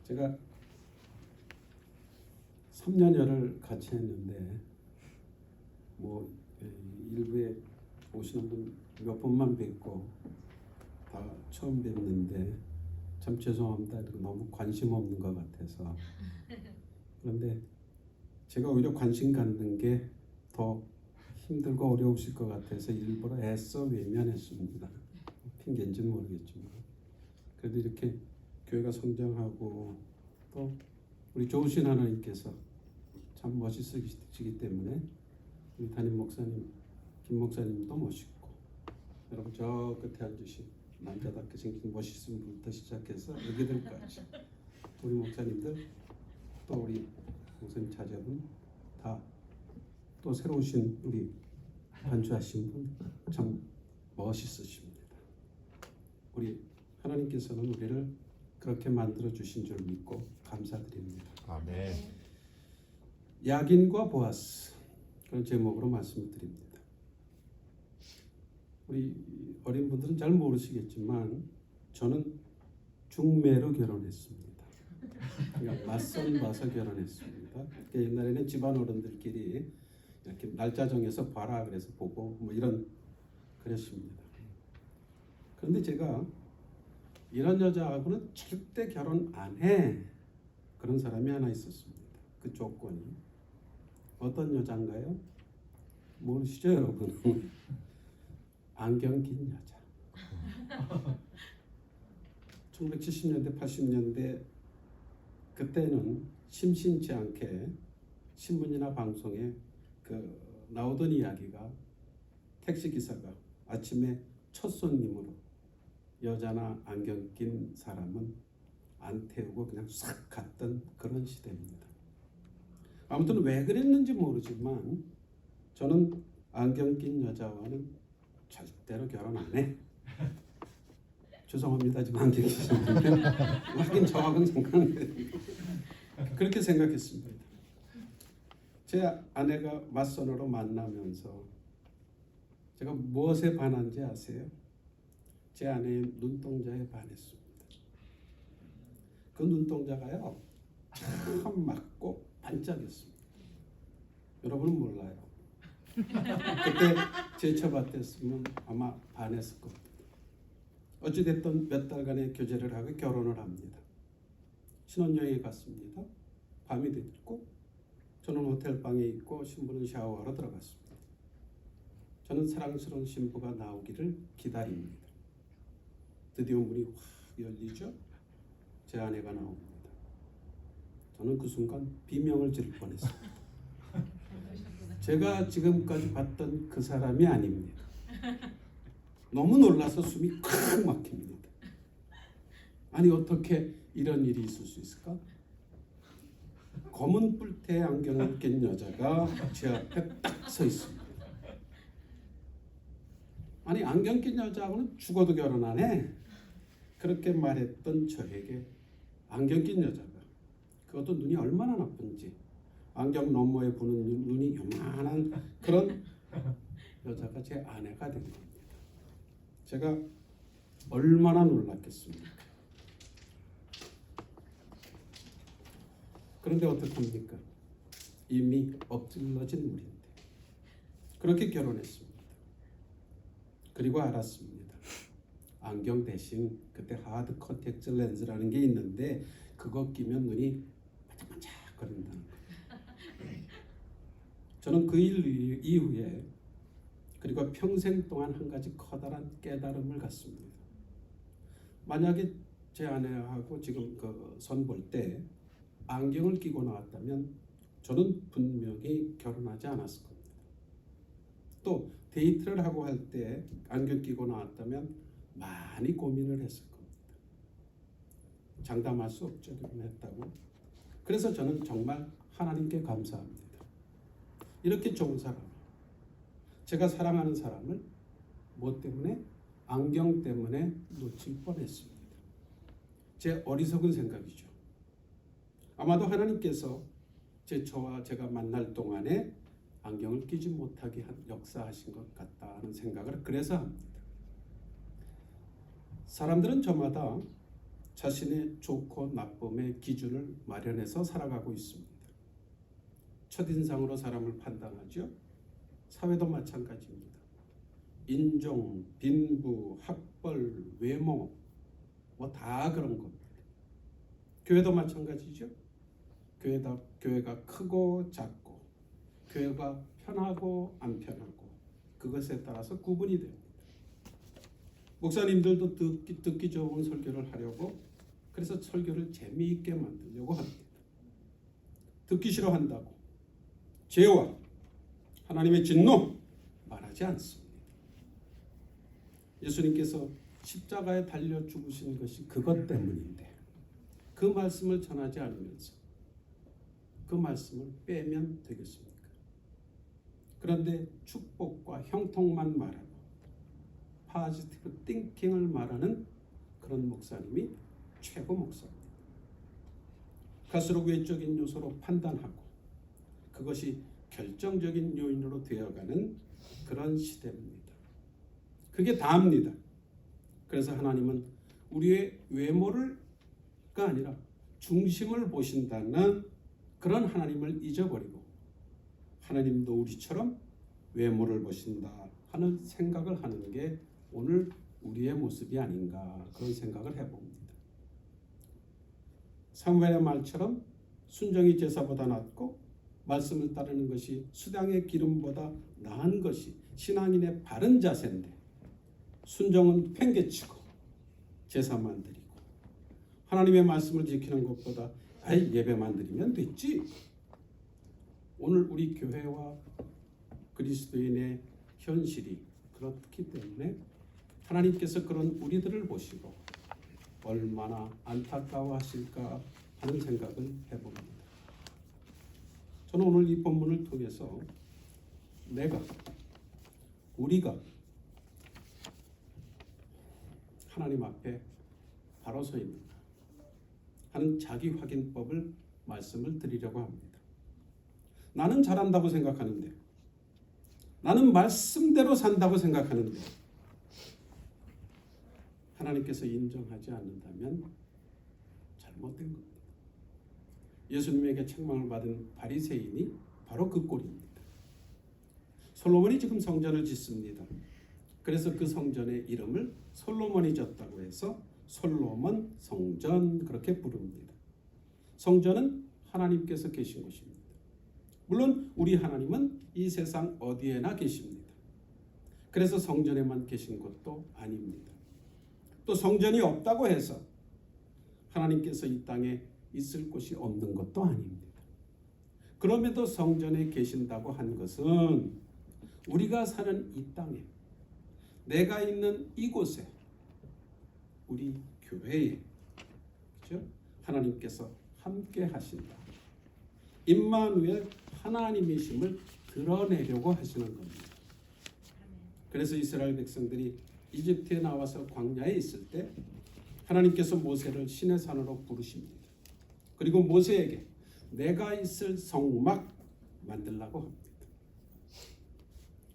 제가 3년여를 같이 했는데 뭐 일부에 오시는 분 몇 번만 뵙고 다 처음 뵙는데 참 죄송합니다. 너무 관심 없는 것 같아서. 그런데 제가 오히려 관심 갖는 게 더 힘들고 어려우실 것 같아서 일부러 애써 외면했습니다. 핑계인지는 모르겠지만 그래도 이렇게 교회가 성장하고 또 우리 좋으신 하나님께서 참 멋있으시기 때문에 우리 담임 목사님, 김 목사님도 멋있고 여러분 저 끝에 앉으신 남자답게 생긴 멋있은 분부터 시작해서 여기들까지 우리 목사님들 또 우리 목사님 자제분 다 또 새로 오신 우리 반주하신 분 참 멋있으십니다. 우리 하나님께서는 우리를 그렇게 만들어 주신 줄 믿고 감사드립니다. 아멘. 야긴과 보아스 그런 제목으로 말씀을 드립니다. 우리 어린 분들은 잘 모르시겠지만 저는 중매로 결혼했습니다. 그러니까 맞선 봐서 결혼했습니다. 그러니까 옛날에는 집안 어른들끼리 이렇게 날짜 정해서 봐라 그래서 보고 뭐 이런 그랬습니다. 그런데 제가 이런 여자하고는 절대 결혼 안 해. 그런 사람이 하나 있었습니다. 그 조건이 어떤 여자인가요? 모르시죠 여러분? 안경 낀 여자. 1970년대 80년대 그때는 심심치 않게 신문이나 방송에 나오던 이야기가 택시기사가 아침에 첫 손님으로 여자나 안경 낀 사람은 안 태우고 그냥 싹 갔던 그런 시대입니다. 아무튼 왜 그랬는지 모르지만 저는 안경 낀 여자와는 절대로 결혼 안 해. 죄송합니다. 지금 안경 끼셨는데 하긴 저하고는 상관없는데 그렇게 생각했습니다. 제 아내가 맞선으로 만나면서 제가 무엇에 반한지 아세요? 제 아내의 눈동자에 반했습니다. 그 눈동자가요 참 맑고 반짝였습니다. 여러분은 몰라요. 그때 제 처밭했으면 아마 반했을 겁니다. 어찌됐든 몇 달간의 교제를 하고 결혼을 합니다. 신혼여행에 갔습니다. 밤이 됐고 저는 호텔방에 있고 신부는 샤워하러 들어갔습니다. 저는 사랑스러운 신부가 나오기를 기다립니다. 드디어 문이 확 열리죠. 제 아내가 나옵니다. 저는 그 순간 비명을 지를 뻔했습니다. 제가 지금까지 봤던 그 사람이 아닙니다. 너무 놀라서 숨이 콱 막힙니다. 아니 어떻게 이런 일이 있을 수 있을까? 검은 뿔테 안경을 낀 여자가 제 앞에 딱 서 있습니다. 아니 안경 낀 여자하고는 죽어도 결혼 안 해. 그렇게 말했던 저에게 안경 낀 여자가 그것도 눈이 얼마나 나쁜지 안경 너머에 부는 눈이 요만한 그런 여자가 제 아내가 된 겁니다. 제가 얼마나 놀랐겠습니까? 그런데 어떡합니까? 이미 엎질러진 물인데 그렇게 결혼했습니다. 그리고 알았습니다. 안경 대신 그때 하드 컨택트 렌즈라는 게 있는데 그거 끼면 눈이 반짝반짝 거린다는 거예요. 저는 그 일 이후에 그리고 평생 동안 한 가지 커다란 깨달음을 갖습니다. 만약에 제 아내하고 지금 선 볼 때 안경을 끼고 나왔다면 저는 분명히 결혼하지 않았을 겁니다. 또 데이트를 하고 할 때 안경 끼고 나왔다면 많이 고민을 했을 겁니다. 장담할 수 없죠. 결혼했다고. 그래서 저는 정말 하나님께 감사합니다. 이렇게 좋은 사람, 제가 사랑하는 사람을 뭐 때문에? 안경 때문에 놓칠 뻔했습니다. 제 어리석은 생각이죠. 아마도 하나님께서 저와 제가 만날 동안에 안경을 끼지 못하게 역사하신 것 같다는 생각을 그래서 합니다. 사람들은 저마다 자신의 좋고 나쁨의 기준을 마련해서 살아가고 있습니다. 첫인상으로 사람을 판단하죠. 사회도 마찬가지입니다. 인종, 빈부, 학벌, 외모 뭐 다 그런 겁니다. 교회도 마찬가지죠. 교회가 크고 작고 교회가 편하고 안 편하고 그것에 따라서 구분이 됩니다. 목사님들도 듣기 좋은 설교를 하려고 그래서 설교를 재미있게 만들려고 합니다. 듣기 싫어한다고 죄와 하나님의 진노 말하지 않습니다. 예수님께서 십자가에 달려 죽으신 것이 그것 때문인데 그 말씀을 전하지 않으면서 그 말씀을 빼면 되겠습니까? 그런데 축복과 형통만 말하고 파지티브 띵킹을 말하는 그런 목사님이 최고 목사입니다. 갈수록 외적인 요소로 판단하고 그것이 결정적인 요인으로 되어가는 그런 시대입니다. 그게 다입니다. 그래서 하나님은 우리의 외모가 아니라 중심을 보신다는 그런 하나님을 잊어버리고 하나님도 우리처럼 외모를 보신다 하는 생각을 하는 게 오늘 우리의 모습이 아닌가 그런 생각을 해봅니다. 사무엘의 말처럼 순종이 제사보다 낫고 말씀을 따르는 것이 수당의 기름보다 나은 것이 신앙인의 바른 자세인데 순종은 팽개치고 제사만 드리고 하나님의 말씀을 지키는 것보다 예배만 드리면 됐지. 오늘 우리 교회와 그리스도인의 현실이 그렇기 때문에 하나님께서 그런 우리들을 보시고 얼마나 안타까워하실까 하는 생각을 해봅니다. 저는 오늘 이 본문을 통해서 우리가 하나님 앞에 바로 서 있는가 하는 자기 확인법을 말씀을 드리려고 합니다. 나는 잘한다고 생각하는데 나는 말씀대로 산다고 생각하는데 하나님께서 인정하지 않는다면 잘못된 겁니다. 예수님에게 책망을 받은 바리새인이 바로 그 꼴입니다. 솔로몬이 지금 성전을 짓습니다. 그래서 그 성전의 이름을 솔로몬이 졌다고 해서 솔로몬 성전 그렇게 부릅니다. 성전은 하나님께서 계신 곳입니다. 물론 우리 하나님은 이 세상 어디에나 계십니다. 그래서 성전에만 계신 것도 아닙니다. 또 성전이 없다고 해서 하나님께서 이 땅에 있을 곳이 없는 것도 아닙니다. 그럼에도 성전에 계신다고 한 것은 우리가 사는 이 땅에 내가 있는 이곳에 우리 교회에 그렇죠? 하나님께서 함께 하신다. 임마누엘 하나님이심을 드러내려고 하시는 겁니다. 그래서 이스라엘 백성들이 이집트에 나와서 광야에 있을 때 하나님께서 모세를 시내 산으로 부르십니다. 그리고 모세에게 내가 있을 성막 만들라고 합니다.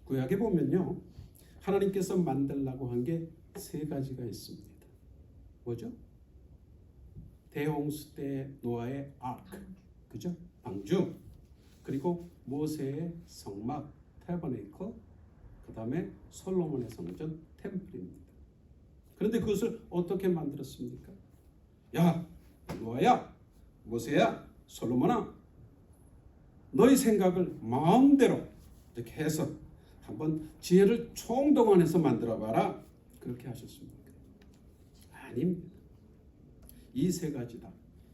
구약에 보면요. 하나님께서 만들라고 한 게 세 가지가 있습니다. 뭐죠? 대홍수 때 노아의 아크, 그죠? 방주. 그리고 모세의 성막, 태버네이클. 그 다음에 솔로몬의 성전, 템플입니다. 그런데 그것을 어떻게 만들었습니까? 야, 노아야, 모세야, 솔로몬아, 너희 생각을 마음대로 이렇게 해서 한번 지혜를 총동원해서 만들어봐라. 그렇게 하셨습니까? 아닙니다. 이 세 가지다.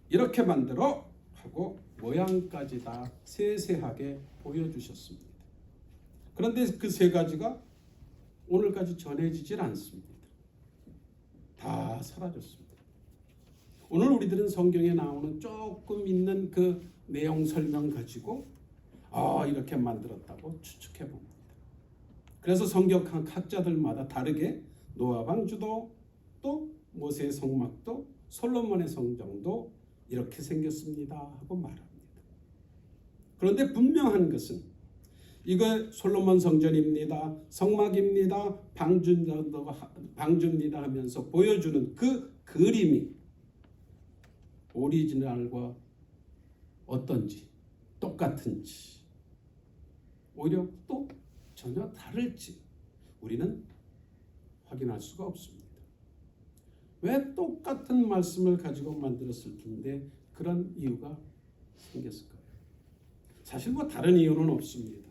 이렇게 만들어 하고 모양까지 다 세세하게 보여주셨습니다. 그런데 그 세 가지가 오늘까지 전해지질 않습니다. 다 사라졌습니다. 오늘 우리들은 성경에 나오는 조금 있는 그 내용 설명 가지고 이렇게 만들었다고 추측해 봅니다. 그래서 성경 학자들마다 다르게 노아 방주도 또 모세의 성막도 솔로몬의 성전도 이렇게 생겼습니다 하고 말합니다. 그런데 분명한 것은 이거 솔로몬 성전입니다, 성막입니다, 방주입니다 하면서 보여주는 그 그림이 오리지널과 어떤지, 똑같은지, 오히려 또 전혀 다를지 우리는 확인할 수가 없습니다. 왜 똑같은 말씀을 가지고 만들었을 텐데 그런 이유가 생겼을까요? 사실 뭐 다른 이유는 없습니다.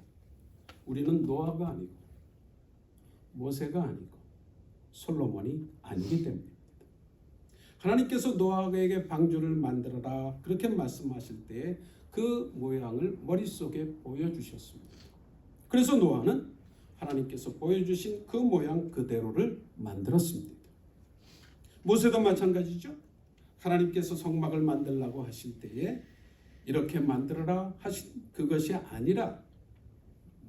우리는 노아가 아니고 모세가 아니고 솔로몬이 아니기 때문입니다. 하나님께서 노아에게 방주를 만들어라 그렇게 말씀하실 때 그 모양을 머릿속에 보여주셨습니다. 그래서 노아는 하나님께서 보여주신 그 모양 그대로를 만들었습니다. 모세도 마찬가지죠. 하나님께서 성막을 만들라고 하실 때에 이렇게 만들어라 하신 그것이 아니라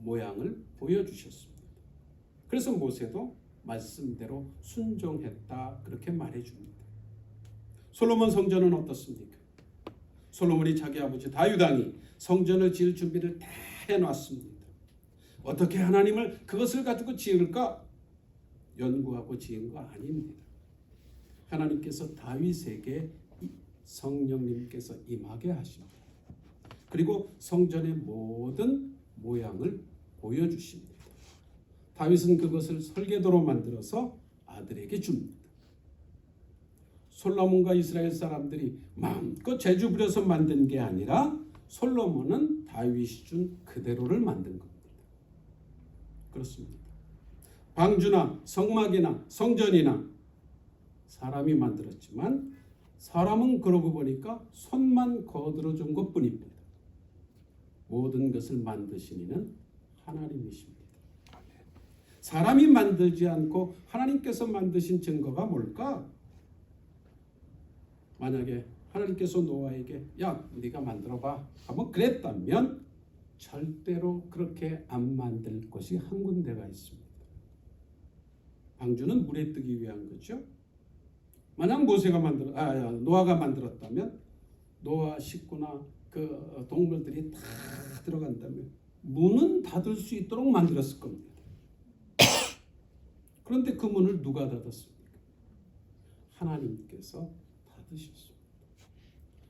모양을 보여주셨습니다. 그래서 모세도 말씀대로 순종했다 그렇게 말해줍니다. 솔로몬 성전은 어떻습니까? 솔로몬이 자기 아버지 다윗 왕이 성전을 지을 준비를 다 해놨습니다. 어떻게 하나님을 그것을 가지고 지을까? 연구하고 지은 거 아닙니다. 하나님께서 다윗에게 성령님께서 임하게 하십니다. 그리고 성전의 모든 모양을 보여주십니다. 다윗은 그것을 설계도로 만들어서 아들에게 줍니다. 솔로몬과 이스라엘 사람들이 마음껏 재주 부려서 만든 게 아니라 솔로몬은 다윗이 준 그대로를 만든 겁니다. 그렇습니다. 방주나 성막이나 성전이나 사람이 만들었지만 사람은 그러고 보니까 손만 거들어 준 것뿐입니다. 모든 것을 만드신 이는 하나님이십니다. 사람이 만들지 않고 하나님께서 만드신 증거가 뭘까? 만약에 하나님께서 노아에게 야 네가 만들어봐 하면 그랬다면 절대로 그렇게 안 만들 것이 한 군데가 있습니다. 방주는 물에 뜨기 위한 거죠. 만약 노아가 만들었다면 노아 식구나 그 동물들이 다 들어간다면 문은 닫을 수 있도록 만들었을 겁니다. 그런데 그 문을 누가 닫았습니까? 하나님께서 닫으셨습니다.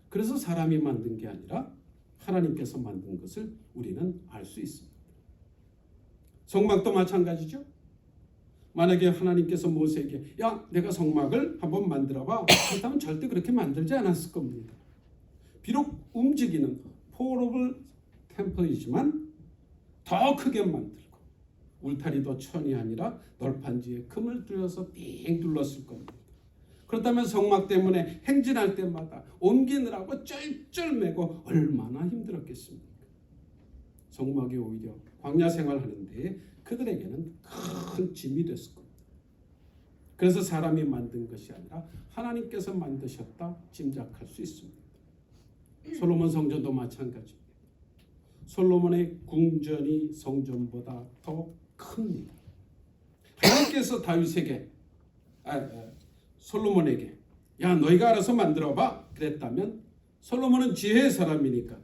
그래서 사람이 만든 게 아니라 하나님께서 만든 것을 우리는 알 수 있습니다. 성막도 마찬가지죠. 만약에 하나님께서 모세에게 야 내가 성막을 한번 만들어봐 그렇다면 절대 그렇게 만들지 않았을 겁니다. 비록 움직이는 포러블 템플이지만 더 크게 만들고 울타리도 천이 아니라 널판지에 금을 들여서 빙 둘렀을 겁니다. 그렇다면 성막 때문에 행진할 때마다 옮기느라고 쩔쩔매고 얼마나 힘들었겠습니까? 성막이 오히려 광야 생활하는데 그들에게는 큰 짐이 됐을 겁니다. 그래서 사람이 만든 것이 아니라 하나님께서 만드셨다 짐작할 수 있습니다. 솔로몬 성전도 마찬가지입니다. 솔로몬의 궁전이 성전보다 더 큽니다. 하나님께서 다윗에게 솔로몬에게 야 너희가 알아서 만들어봐 그랬다면 솔로몬은 지혜의 사람이니까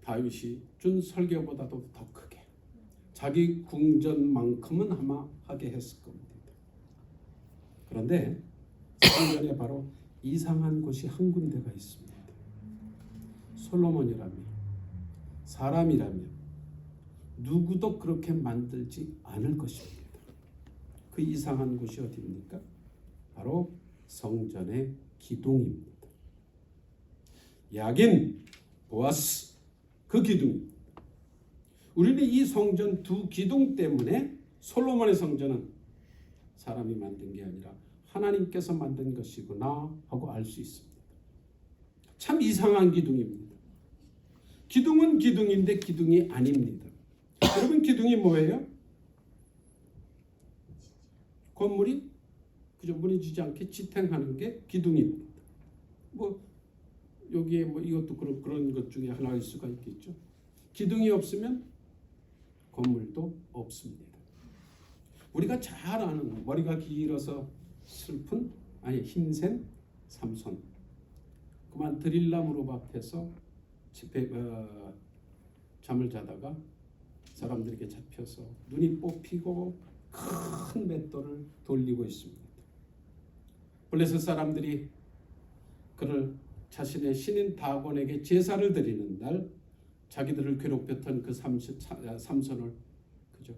다윗이 준 설계보다도 더 크게 자기 궁전만큼은 아마 하게 했을 겁니다. 그런데 성전에 바로 이상한 곳이 한 군데가 있습니다. 솔로몬이라면 사람이라면 누구도 그렇게 만들지 않을 것입니다. 그 이상한 곳이 어디입니까? 바로 성전의 기둥입니다. 야긴, 보아스 그 기둥입니다. 우리는 이 성전 두 기둥 때문에 솔로몬의 성전은 사람이 만든 게 아니라 하나님께서 만든 것이구나 하고 알 수 있습니다. 참 이상한 기둥입니다. 기둥은 기둥인데 기둥이 아닙니다. 여러분 기둥이 뭐예요? 건물이 그저 무너지지 않게 지탱하는 게 기둥입니다. 뭐 여기에 뭐 이것도 그런 것 중에 하나일 수가 있겠죠. 기둥이 없으면 건물도 없습니다. 우리가 잘 아는 머리가 길어서 슬픈 힘센 삼손 그만 드릴라무로 앞에서 잠을 자다가 사람들에게 잡혀서 눈이 뽑히고 큰 맷돌을 돌리고 있습니다. 블레셋 사람들이 그를 자신의 신인 다곤에게 제사를 드리는 날 자기들을 괴롭혔던 그 삼손을 그죠?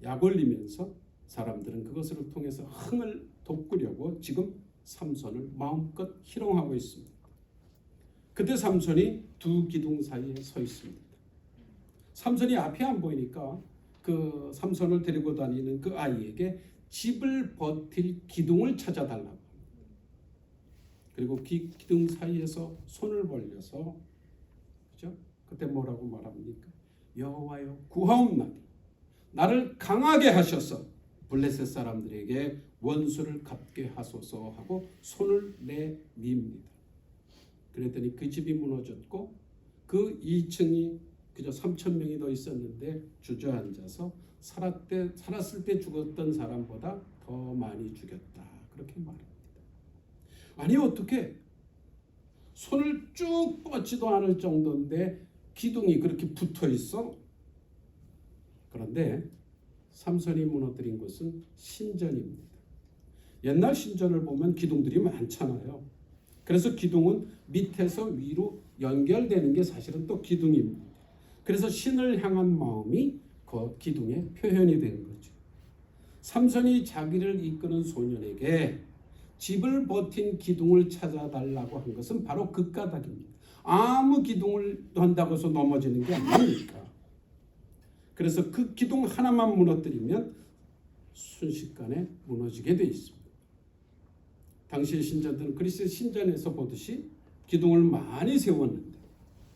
약 올리면서 사람들은 그것을 통해서 흥을 돋구려고 지금 삼손을 마음껏 희롱하고 있습니다. 그때 삼손이 두 기둥 사이에 서 있습니다. 삼손이 앞이 안 보이니까 그 삼손을 데리고 다니는 그 아이에게 집을 버틸 기둥을 찾아달라고. 그리고 기둥 사이에서 손을 벌려서 그죠? 그때 뭐라고 말합니까? 여호와여 구하옵나니 나를 강하게 하셔서 블레셋 사람들에게 원수를 갚게 하소서 하고 손을 내밉니다. 그랬더니 그 집이 무너졌고 그 2층이 그저 3,000명이 더 있었는데 주저앉아서 살았을 때 죽었던 사람보다 더 많이 죽였다. 그렇게 말합니다. 아니 어떻게 손을 쭉 뻗지도 않을 정도인데 기둥이 그렇게 붙어 있어? 그런데 삼손이 무너뜨린 것은 신전입니다. 옛날 신전을 보면 기둥들이 많잖아요. 그래서 기둥은 밑에서 위로 연결되는 게 사실은 또 기둥입니다. 그래서 신을 향한 마음이 그 기둥의 표현이 된 거죠. 삼손이 자기를 이끄는 소년에게 집을 버틴 기둥을 찾아달라고 한 것은 바로 그 까닭입니다. 아무 기둥을 한다고 해서 넘어지는 게 아니니까. 그래서 그 기둥 하나만 무너뜨리면 순식간에 무너지게 돼 있습니다. 당시의 신전들은 그리스 신전에서 보듯이 기둥을 많이 세웠는데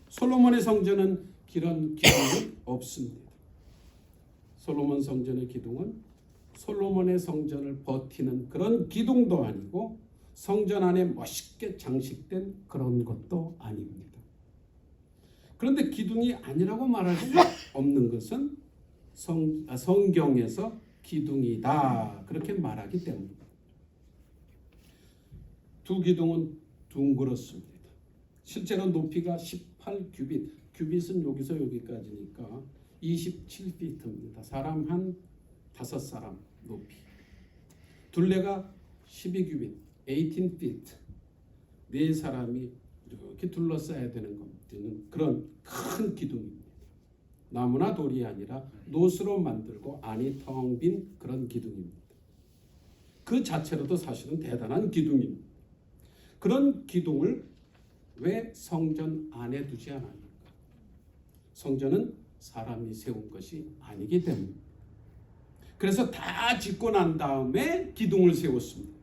솔로몬의 성전은 그런 기둥이 없습니다. 솔로몬 성전의 기둥은 솔로몬의 성전을 버티는 그런 기둥도 아니고 성전 안에 멋있게 장식된 그런 것도 아닙니다. 그런데 기둥이 아니라고 말할 수 없는 것은 성경에서 기둥이다 그렇게 말하기 때문입니다. 두 기둥은 둥그렇습니다. 실제로 높이가 18규빗, 규빗은 여기서 여기까지니까 27피트입니다. 사람 한 5사람 높이. 둘레가 12규빗, 18피트. 4사람이 이렇게 둘러싸야 되는 그런 큰 기둥입니다. 나무나 돌이 아니라 노스로 만들고 안이 텅 빈 그런 기둥입니다. 그 자체로도 사실은 대단한 기둥입니다. 그런 기둥을 왜 성전 안에 두지 않았는가? 성전은 사람이 세운 것이 아니기 때문입니다. 그래서 다 짓고 난 다음에 기둥을 세웠습니다.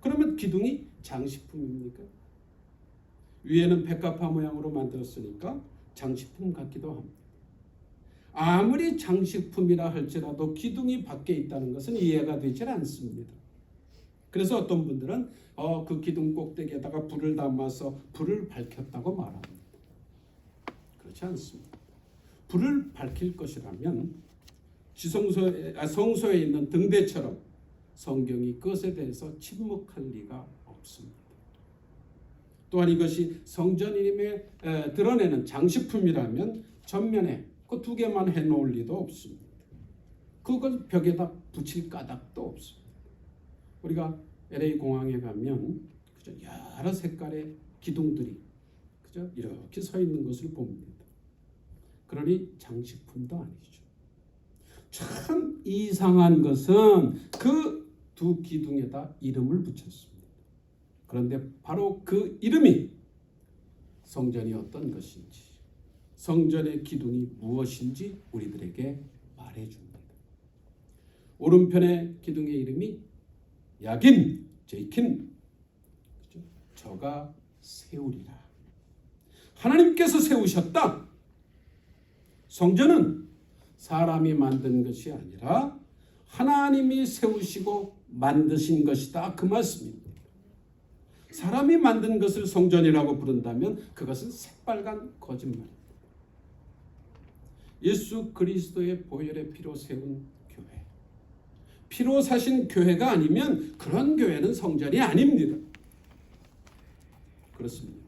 그러면 기둥이 장식품입니까? 위에는 백합화 모양으로 만들었으니까 장식품 같기도 합니다. 아무리 장식품이라 할지라도 기둥이 밖에 있다는 것은 이해가 되질 않습니다. 그래서 어떤 분들은 그 기둥 꼭대기에다가 불을 담아서 불을 밝혔다고 말합니다. 그렇지 않습니다. 불을 밝힐 것이라면 성소에 있는 등대처럼 성경이 그것에 대해서 침묵할 리가 없습니다. 또한 이것이 성전임에 드러내는 장식품이라면 전면에 그 2개만 해놓을 리도 없습니다. 그걸 벽에다 붙일 까닭도 없습니다. 우리가 LA 공항에 가면 그죠? 여러 색깔의 기둥들이 그죠? 이렇게 서 있는 것을 봅니다. 그러니 장식품도 아니죠. 참 이상한 것은 그 두 기둥에다 이름을 붙였습니다. 그런데 바로 그 이름이 성전이 어떤 것인지, 성전의 기둥이 무엇인지 우리들에게 말해줍니다. 오른편의 기둥의 이름이 야긴, 제이킨, 그렇죠? 저가 세우리라. 하나님께서 세우셨다. 성전은 사람이 만든 것이 아니라 하나님이 세우시고 만드신 것이다. 그 말씀입니다. 사람이 만든 것을 성전이라고 부른다면 그것은 새빨간 거짓말입니다. 예수 그리스도의 보혈의 피로 세운 교회, 피로 사신 교회가 아니면 그런 교회는 성전이 아닙니다. 그렇습니다.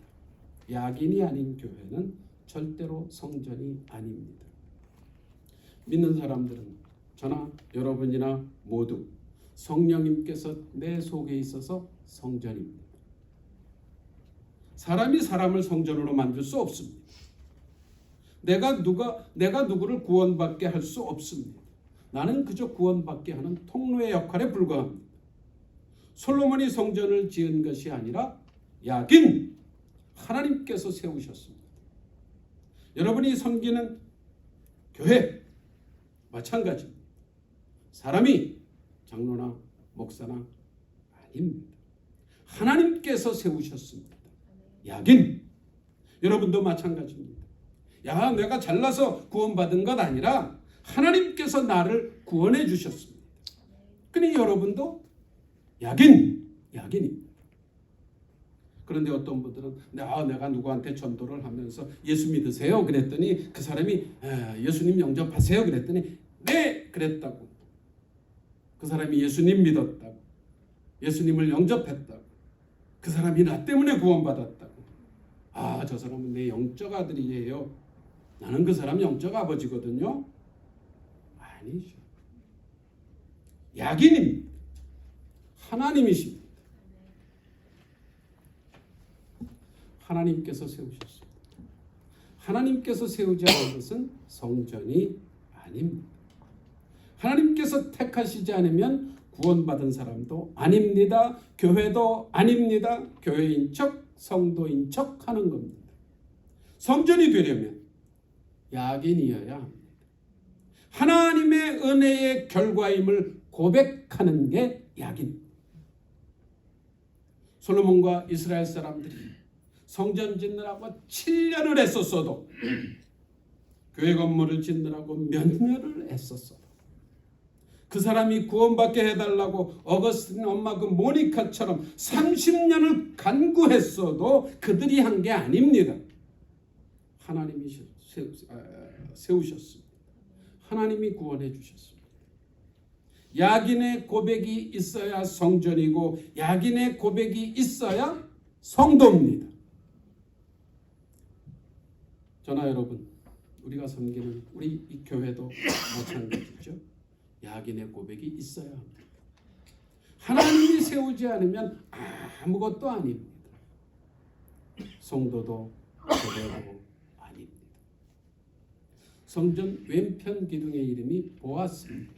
약인이 아닌 교회는 절대로 성전이 아닙니다. 믿는 사람들은 저나 여러분이나 모두 성령님께서 내 속에 있어서 성전입니다. 사람이 사람을 성전으로 만들 수 없습니다. 내가 누구를 구원받게 할 수 없습니다. 나는 그저 구원받게 하는 통로의 역할에 불과합니다. 솔로몬이 성전을 지은 것이 아니라 야긴 하나님께서 세우셨습니다. 여러분이 섬기는 교회 마찬가지입니다. 사람이 장로나 목사나 아닙니다. 하나님께서 세우셨습니다. 야긴 여러분도 마찬가지입니다. 야, 내가 잘나서 구원받은 것 아니라 하나님께서 나를 구원해 주셨습니다. 그러니 여러분도 야긴입니다. 그런데 어떤 분들은 내가 누구한테 전도를 하면서 예수 믿으세요? 그랬더니 그 사람이 예수님 영접하세요? 그랬더니 네! 그랬다고. 그 사람이 예수님 믿었다고. 예수님을 영접했다고. 그 사람이 나 때문에 구원받았다고. 저 사람은 내 영적 아들이에요. 나는 그 사람 영적 아버지거든요. 아니죠. 야긴입니다. 하나님이십니다. 하나님께서 세우셨습니다. 하나님께서 세우지 않은 것은 성전이 아닙니다. 하나님께서 택하시지 않으면 구원받은 사람도 아닙니다. 교회도 아닙니다. 교회인 척, 성도인 척 하는 겁니다. 성전이 되려면 야긴이어야 합니다. 하나님의 은혜의 결과임을 고백하는 게 야긴. 솔로몬과 이스라엘 사람들이 성전 짓느라고 7년을 애썼어도 교회 건물을 짓느라고 몇 년을 애썼어도 그 사람이 구원받게 해달라고 어거스틴 엄마 그 모니카처럼 30년을 간구했어도 그들이 한 게 아닙니다. 하나님이 세우셨습니다. 하나님이 구원해 주셨습니다. 야긴의 고백이 있어야 성전이고 야긴의 고백이 있어야 성도입니다. 저나 여러분, 우리가 섬기는 우리 이 교회도 마찬가지죠. 야긴의 고백이 있어야 합니다. 하나님이 세우지 않으면 아무것도 아닙니다. 성도도 교회도 아닙니다. 성전 왼편 기둥의 이름이 보아스입니다.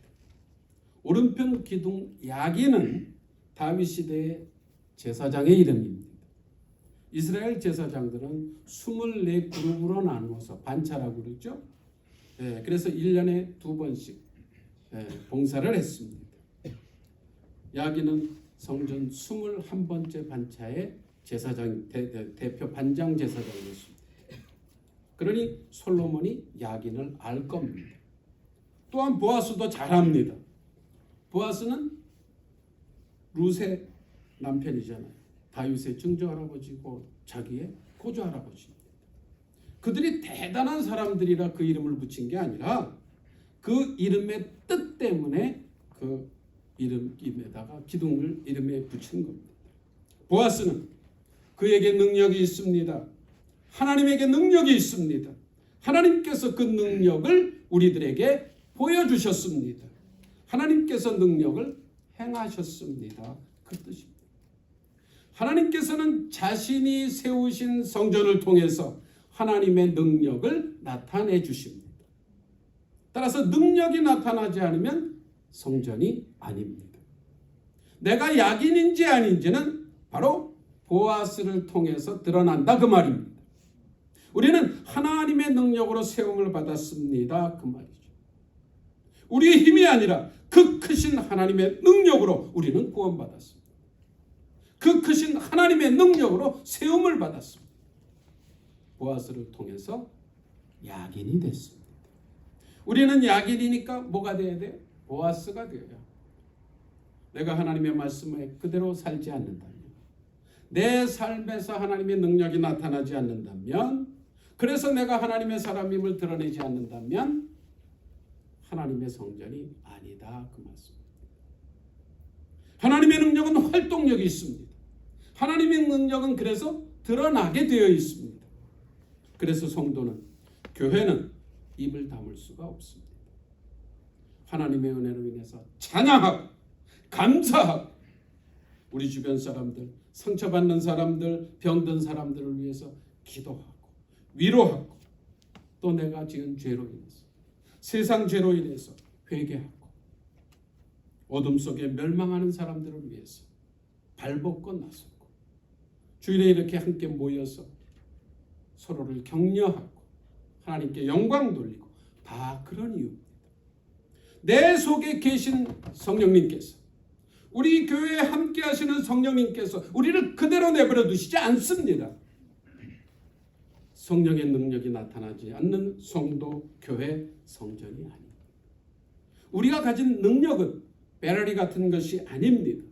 오른편 기둥 야긴은 다윗 시대의 제사장의 이름입니다. 이스라엘 제사장들은 24그룹으로 나누어서 반차라고 그러죠. 그래서 1년에 2번씩 봉사를 했습니다. 야긴은 성전 21번째 반차의 제사장 대표 반장 제사장이었습니다. 그러니 솔로몬이 야긴을 알 겁니다. 또한 보아스도 잘합니다. 보아스는 룻의 남편이잖아요. 다윗의 증조 할아버지고 자기의 고조 할아버지입니다. 그들이 대단한 사람들이라 그 이름을 붙인 게 아니라 그 이름의 뜻 때문에 그 이름에다가 기둥을 이름에 붙인 겁니다. 보아스는 그에게 능력이 있습니다. 하나님에게 능력이 있습니다. 하나님께서 그 능력을 우리들에게 보여주셨습니다. 하나님께서 능력을 행하셨습니다. 그 뜻입니다. 하나님께서는 자신이 세우신 성전을 통해서 하나님의 능력을 나타내 주십니다. 따라서 능력이 나타나지 않으면 성전이 아닙니다. 내가 야긴인지 아닌지는 바로 보아스를 통해서 드러난다 그 말입니다. 우리는 하나님의 능력으로 세움을 받았습니다 그 말이죠. 우리의 힘이 아니라 그 크신 하나님의 능력으로 우리는 구원받았습니다. 그 크신 하나님의 능력으로 세움을 받았습니다. 보아스를 통해서 야긴이 됐습니다. 우리는 야긴이니까 뭐가 돼야 돼요? 보아스가 되어야. 내가 하나님의 말씀에 그대로 살지 않는다면, 내 삶에서 하나님의 능력이 나타나지 않는다면, 그래서 내가 하나님의 사람임을 드러내지 않는다면 하나님의 성전이 아니다 그 말씀입니다. 하나님의 능력은 활동력이 있습니다. 하나님의 능력은 그래서 드러나게 되어 있습니다. 그래서 성도는, 교회는 입을 다물 수가 없습니다. 하나님의 은혜로 인해서 찬양하고 감사하고 우리 주변 사람들 상처받는 사람들, 병든 사람들을 위해서 기도하고 위로하고, 또 내가 지은 죄로 인해서, 세상 죄로 인해서 회개하고, 어둠 속에 멸망하는 사람들을 위해서 발벗고 나서고, 주일에 이렇게 함께 모여서 서로를 격려하고 하나님께 영광 돌리고, 다 그런 이유입니다. 내 속에 계신 성령님께서, 우리 교회에 함께 하시는 성령님께서 우리를 그대로 내버려 두시지 않습니다. 성령의 능력이 나타나지 않는 성도, 교회, 성전이 아닙니다. 우리가 가진 능력은 배터리 같은 것이 아닙니다.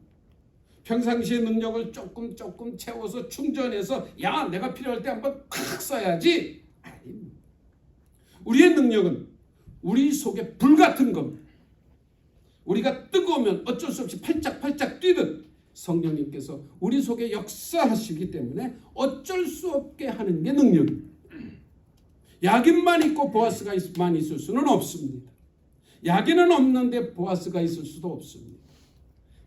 평상시의 능력을 조금 채워서 충전해서 야 내가 필요할 때 한번 콱 써야지, 아닙니다. 우리의 능력은 우리 속에 불 같은 겁니다. 우리가 뜨거우면 어쩔 수 없이 팔짝팔짝 뛰듯 성령님께서 우리 속에 역사하시기 때문에 어쩔 수 없게 하는 게 능력입니다. 야긴만 있고 보아스가만 있을 수는 없습니다. 야긴은 없는데 보아스가 있을 수도 없습니다.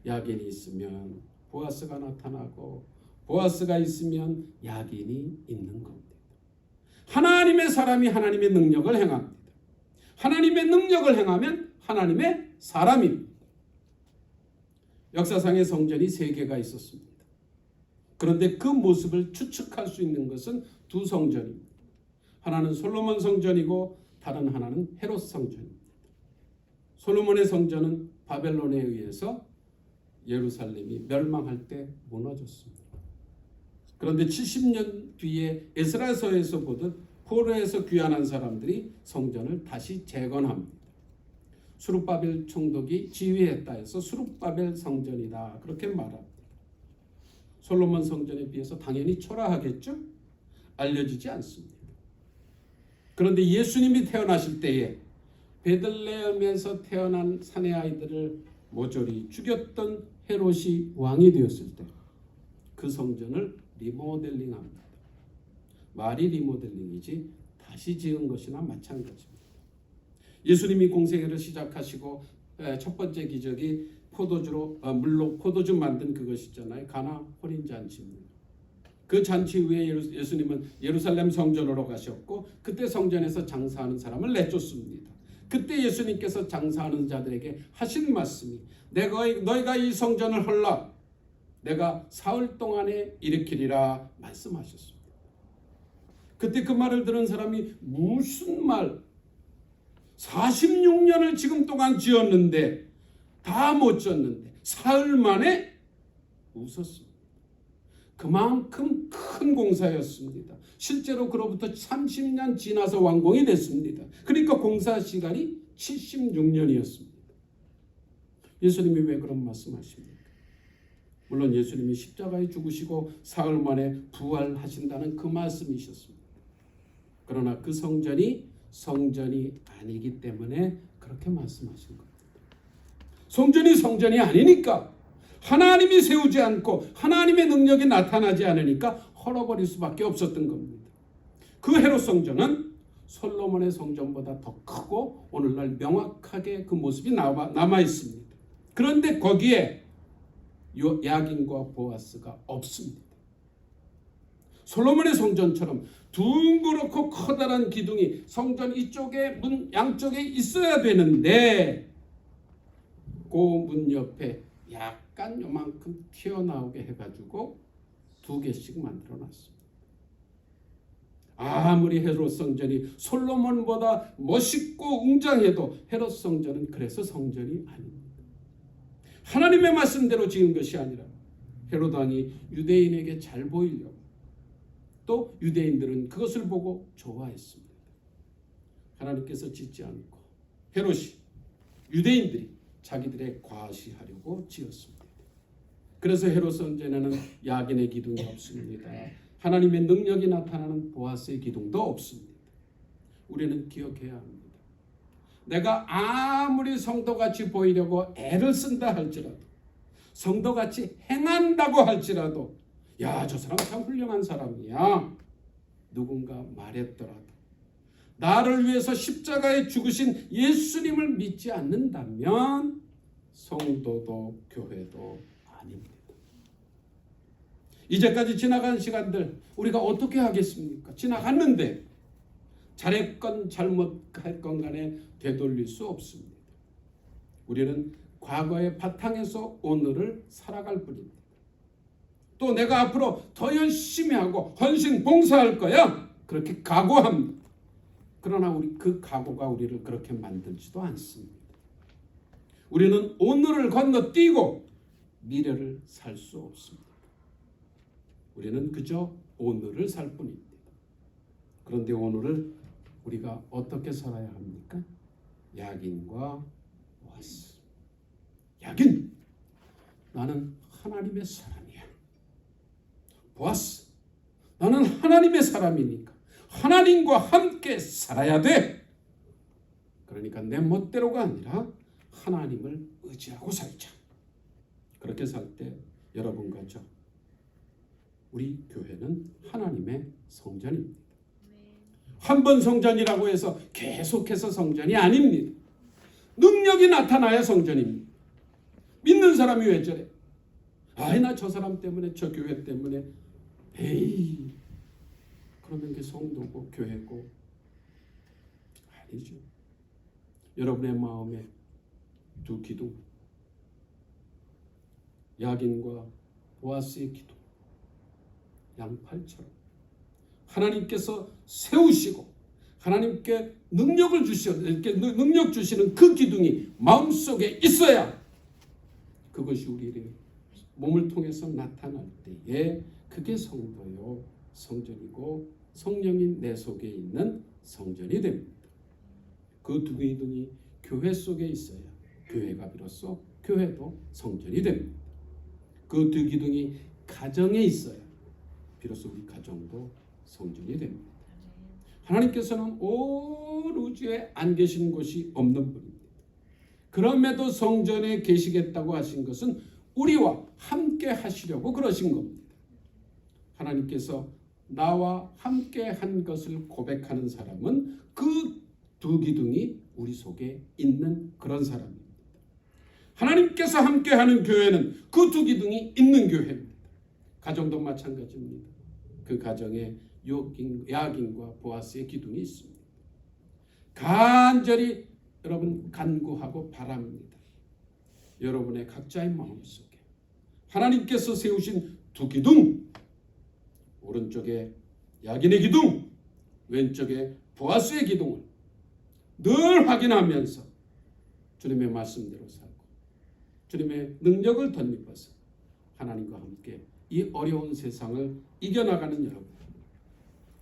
야긴이 있으면 보아스가 나타나고, 보아스가 있으면 야긴이 있는 겁니다. 하나님의 사람이 하나님의 능력을 행합니다. 하나님의 능력을 행하면 하나님의 사람입니다. 역사상의 성전이 3개가 있었습니다. 그런데 그 모습을 추측할 수 있는 것은 2 성전입니다. 하나는 솔로몬 성전이고 다른 하나는 헤롯 성전입니다. 솔로몬의 성전은 바벨론에 의해서 예루살렘이 멸망할 때 무너졌습니다. 그런데 70년 뒤에 에스라서에서 보듯 포로에서 귀환한 사람들이 성전을 다시 재건합니다. 수룹바벨 총독이 지휘했다 해서 수룹바벨 성전이다, 그렇게 말합니다. 솔로몬 성전에 비해서 당연히 초라하겠죠? 알려지지 않습니다. 그런데 예수님이 태어나실 때에 베들레헴에서 태어난 사내 아이들을 모조리 죽였던 헤롯이 왕이 되었을 때 그 성전을 리모델링합니다. 말이 리모델링이지 다시 지은 것이나 마찬가지입니다. 예수님이 공생애를 시작하시고 첫 번째 기적이 물로 포도주 만든 그것이잖아요. 가나 혼인잔치입니다. 그 잔치 후에 예수님은 예루살렘 성전으로 가셨고, 그때 성전에서 장사하는 사람을 내쫓습니다. 그때 예수님께서 장사하는 자들에게 하신 말씀이, 너희가 이 성전을 헐라 내가 사흘 동안에 일으키리라 말씀하셨습니다. 그때 그 말을 들은 사람이 무슨 말, 46년을 지금 동안 지었는데 다 못 지었는데 사흘 만에 웃었습니다. 그만큼 큰 공사였습니다. 실제로 그로부터 30년 지나서 완공이 됐습니다. 그러니까 공사 시간이 76년이었습니다. 예수님이 왜 그런 말씀하십니까? 물론 예수님이 십자가에 죽으시고 사흘 만에 부활하신다는 그 말씀이셨습니다. 그러나 그 성전이 아니기 때문에 그렇게 말씀하신 겁니다. 성전이 아니니까, 하나님이 세우지 않고 하나님의 능력이 나타나지 않으니까 헐어버릴 수밖에 없었던 겁니다. 그 헤롯 성전은 솔로몬의 성전보다 더 크고 오늘날 명확하게 그 모습이 남아 있습니다. 그런데 거기에 야긴과 보아스가 없습니다. 솔로몬의 성전처럼 둥그렇고 커다란 기둥이 성전 이쪽에 문 양쪽에 있어야 되는데, 그 문 옆에 약간 요만큼 튀어나오게 해가지고 2개씩 만들어놨습니다. 아무리 헤롯 성전이 솔로몬보다 멋있고 웅장해도 헤롯 성전은 그래서 성전이 아닙니다. 하나님의 말씀대로 지은 것이 아니라 헤롯 왕이 유대인에게 잘 보이려고, 또 유대인들은 그것을 보고 좋아했습니다. 하나님께서 짓지 않고 헤롯이, 유대인들이 자기들의 과시하려고 지었습니다. 그래서 헤롯 성전에는 야긴의 기둥이 없습니다. 하나님의 능력이 나타나는 보아스의 기둥도 없습니다. 우리는 기억해야 합니다. 내가 아무리 성도같이 보이려고 애를 쓴다 할지라도, 성도같이 행한다고 할지라도, 야, 저 사람 참 훌륭한 사람이야, 누군가 말했더라도 나를 위해서 십자가에 죽으신 예수님을 믿지 않는다면 성도도 교회도 아닙니다. 이제까지 지나간 시간들 우리가 어떻게 하겠습니까? 지나갔는데 잘했건 잘못했건 간에 되돌릴 수 없습니다. 우리는 과거의 바탕에서 오늘을 살아갈 뿐입니다. 또 내가 앞으로 더 열심히 하고 헌신 봉사할 거야. 그렇게 각오합니다. 그러나 그 각오가 우리를 그렇게 만들지도 않습니다. 우리는 오늘을 건너뛰고 미래를 살 수 없습니다. 우리는 그저 오늘을 살 뿐입니다. 그런데 오늘을 우리가 어떻게 살아야 합니까? 야긴과 보아스. 야긴, 나는 하나님의 사람이야. 보아스, 나는 하나님의 사람이니까 하나님과 함께 살아야 돼. 그러니까 내 멋대로가 아니라 하나님을 의지하고 살자. 그렇게 살 때 여러분과 저, 우리 교회는 하나님의 성전입니다. 한 번 성전이라고 해서 계속해서 성전이 아닙니다. 능력이 나타나야 성전입니다. 믿는 사람이 왜 저래? 아이, 나 저 사람 때문에, 저 교회 때문에. 에이, 그러면 그게 성도고 교회고 아니죠. 여러분의 마음에 두 기둥, 야긴과 보아스의 기둥, 양팔처럼 하나님께서 세우시고 하나님께 능력을 이렇게 능력 주시는 그 기둥이 마음속에 있어야 그것이 우리의 몸을 통해서 나타날 때에 그게 성도요, 성전이고 성령인 내 속에 있는 성전이 됩니다. 그 두 기둥이 교회 속에 있어야 교회가 비로소 교회도 성전이 됩니다. 그 두 기둥이 가정에 있어야 비로소 우리 가정도 성전이 됩니다. 하나님께서는 온 우주에 안 계신 곳이 없는 분입니다. 그럼에도 성전에 계시겠다고 하신 것은 우리와 함께 하시려고 그러신 겁니다. 하나님께서 나와 함께 한 것을 고백하는 사람은 그 두 기둥이 우리 속에 있는 그런 사람입니다. 하나님께서 함께 하는 교회는 그 두 기둥이 있는 교회입니다. 가정도 마찬가지입니다. 그 가정에 야긴과 보아스의 기둥이 있습니다. 간절히 여러분 간구하고 바랍니다. 여러분의 각자의 마음속에 하나님께서 세우신 두 기둥, 오른쪽에 야긴의 기둥, 왼쪽에 보아스의 기둥을 늘 확인하면서 주님의 말씀대로 살고 주님의 능력을 덧입어서 하나님과 함께 이 어려운 세상을 이겨나가는 여러분,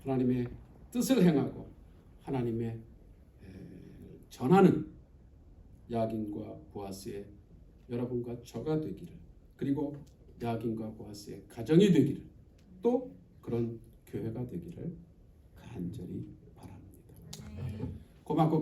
하나님의 뜻을 행하고 하나님의 전하는 야긴과 보아스의 여러분과 저가 되기를, 그리고 야긴과 보아스의 가정이 되기를, 또 그런 교회가 되기를 간절히 바랍니다. 고맙고